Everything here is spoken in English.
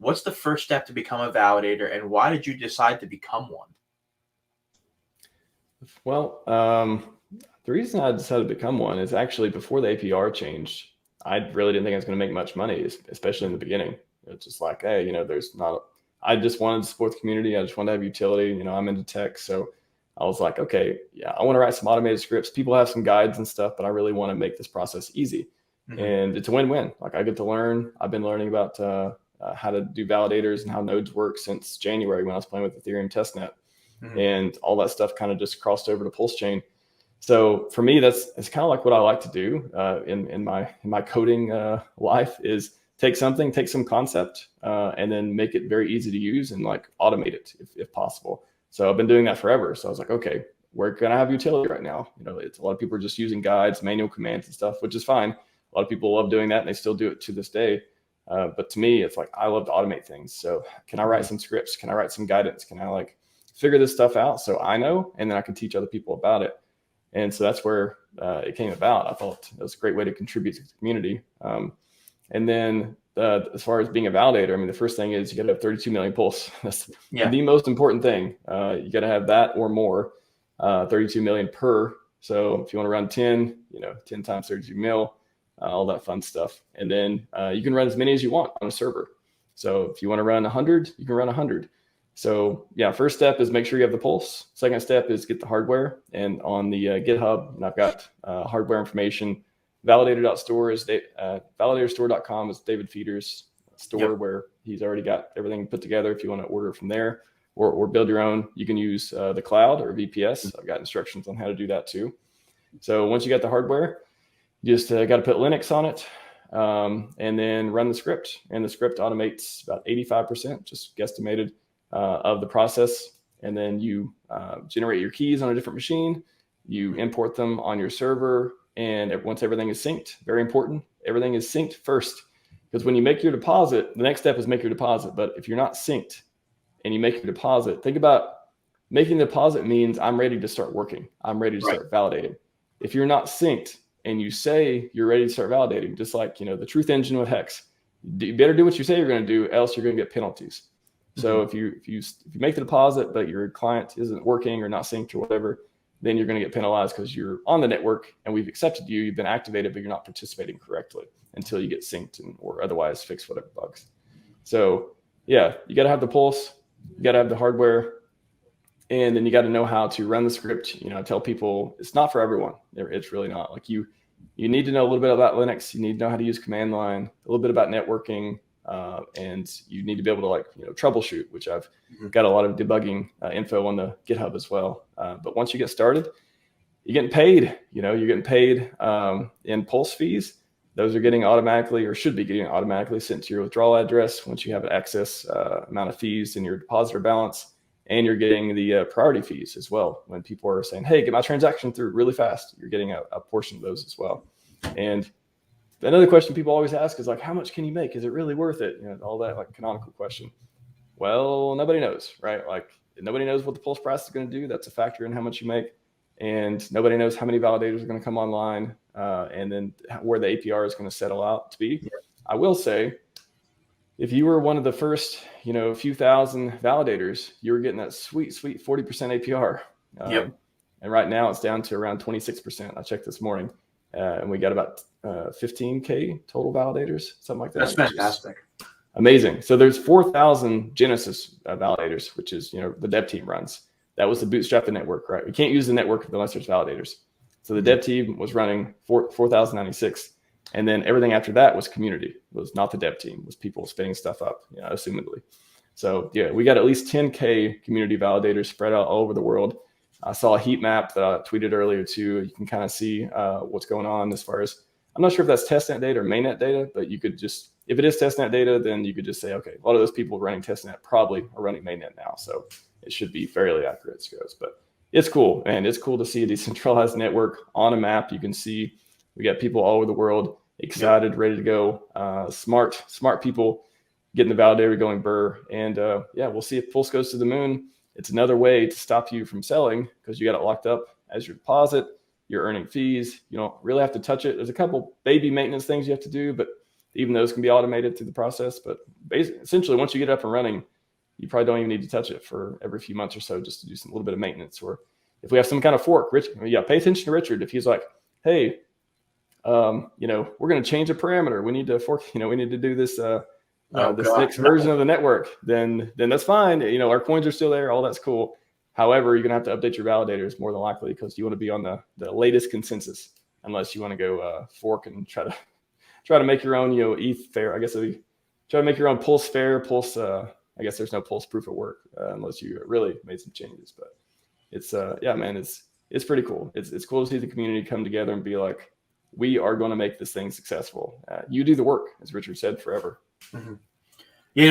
what's the first step to become a validator, and why did you decide to become one? Well, the reason I decided to become one is actually before the APR changed, I really didn't think I was going to make much money, especially in the beginning. It's just like, hey, I just wanted to support the community. I just wanted to have utility. I'm into tech. So I was like, okay, yeah, I want to write some automated scripts. People have some guides and stuff, but I really want to make this process easy. Mm-hmm. And it's a win-win. Like I get to learn. I've been learning about how to do validators and how nodes work since January when I was playing with Ethereum testnet. Mm-hmm. And all that stuff kind of just crossed over to PulseChain. So for me, it's kind of like what I like to do in my coding life is take some concept and then make it very easy to use and like automate it if possible. So I've been doing that forever. So I was like, okay, we're going to have utility right now. It's a lot of people are just using guides, manual commands and stuff, which is fine. A lot of people love doing that and they still do it to this day. But to me, it's like, I love to automate things. So can I write some scripts? Can I write some guidance? Can I like figure this stuff out so I know, and then I can teach other people about it. And so that's where it came about. I thought it was a great way to contribute to the community. And then as far as being a validator, I mean, the first thing is you got to have 32 million pulse. That's the most important thing. You got to have that or more, 32 million per. So if you want to run 10, 10 times 32 mil, all that fun stuff. And then you can run as many as you want on a server. So if you want to run 100, you can run 100. So yeah, first step is make sure you have the pulse. Second step is get the hardware. And on the GitHub, I've got hardware information. Validator.store is validatorstore.com is David Feeder's store where he's already got everything put together. If you want to order from there or build your own, you can use the cloud or VPS. I've got instructions on how to do that too. So once you got the hardware, you just got to put Linux on it and then run the script. And the script automates about 85%, just guesstimated, of the process. And then you generate your keys on a different machine. You import them on your server. And once everything is synced, very important, everything is synced first. Because when you make your deposit, the next step is make your deposit. But if you're not synced and you make your deposit, think about making the deposit means I'm ready to start working. I'm ready to start validating. If you're not synced and you say you're ready to start validating, just like, the truth engine with Hex, you better do what you say you're going to do, else you're going to get penalties. So if you make the deposit, but your client isn't working or not synced or whatever, then you're going to get penalized because you're on the network and we've accepted you. You've been activated, but you're not participating correctly until you get synced or otherwise fix whatever bugs. So yeah, you got to have the pulse, you got to have the hardware, and then you got to know how to run the script. I tell people it's not for everyone. It's really not. Like you need to know a little bit about Linux. You need to know how to use command line, a little bit about networking. And you need to be able to troubleshoot, which I've got a lot of debugging info on the GitHub as well. But once you get started, you're getting paid. You're getting paid in pulse fees. Those are getting automatically or should be getting automatically sent to your withdrawal address once you have an excess amount of fees in your depositor balance. And you're getting the priority fees as well. When people are saying, hey, get my transaction through really fast, you're getting a portion of those as well. And another question people always ask is like, how much can you make? Is it really worth it? All that like canonical question. Well, nobody knows, right? Like nobody knows what the pulse price is going to do. That's a factor in how much you make. And nobody knows how many validators are going to come online and then where the APR is going to settle out to be. I will say, if you were one of the first, few thousand validators, you were getting that sweet 40% APR. And right now it's down to around 26%. I checked this morning. And we got about 15K total validators, something like that. That's fantastic. Amazing. So there's 4,000 Genesis validators, which is, the dev team runs. That was the bootstrap the network, right? We can't use the network unless there's validators. So the dev team was running 4,096. And then everything after that was community. It was not the dev team. It was people spinning stuff up, assumedly. So yeah, we got at least 10K community validators spread out all over the world. I saw a heat map that I tweeted earlier too. You can kind of see what's going on as far as, I'm not sure if that's testnet data or mainnet data, but you could just, if it is testnet data, then you could just say, okay, a lot of those people running testnet probably are running mainnet now. So it should be fairly accurate as goes, but it's cool. And it's cool to see a decentralized network on a map. You can see we got people all over the world excited, ready to go, smart people getting the validator going burr. And we'll see if Pulse goes to the moon. It's another way to stop you from selling because you got it locked up as your deposit. You're earning fees. You don't really have to touch it. There's a couple baby maintenance things you have to do, but even those can be automated through the process. But essentially, once you get up and running, you probably don't even need to touch it for every few months or so, just to do some little bit of maintenance. Or if we have some kind of fork, pay attention to Richard. If he's like, hey, we're going to change a parameter. We need to fork, we need to do this, this next version of the network, then that's fine. Our coins are still there. All that's cool. However, you're going to have to update your validators more than likely, because you want to be on the latest consensus, unless you want to go fork and try to make your own, ETH fair. I guess try to make your own Pulse fair, Pulse. I guess there's no Pulse proof of work unless you really made some changes. But it's man, it's pretty cool. It's cool to see the community come together and be like, we are going to make this thing successful. You do the work, as Richard said, forever. Mm-hmm.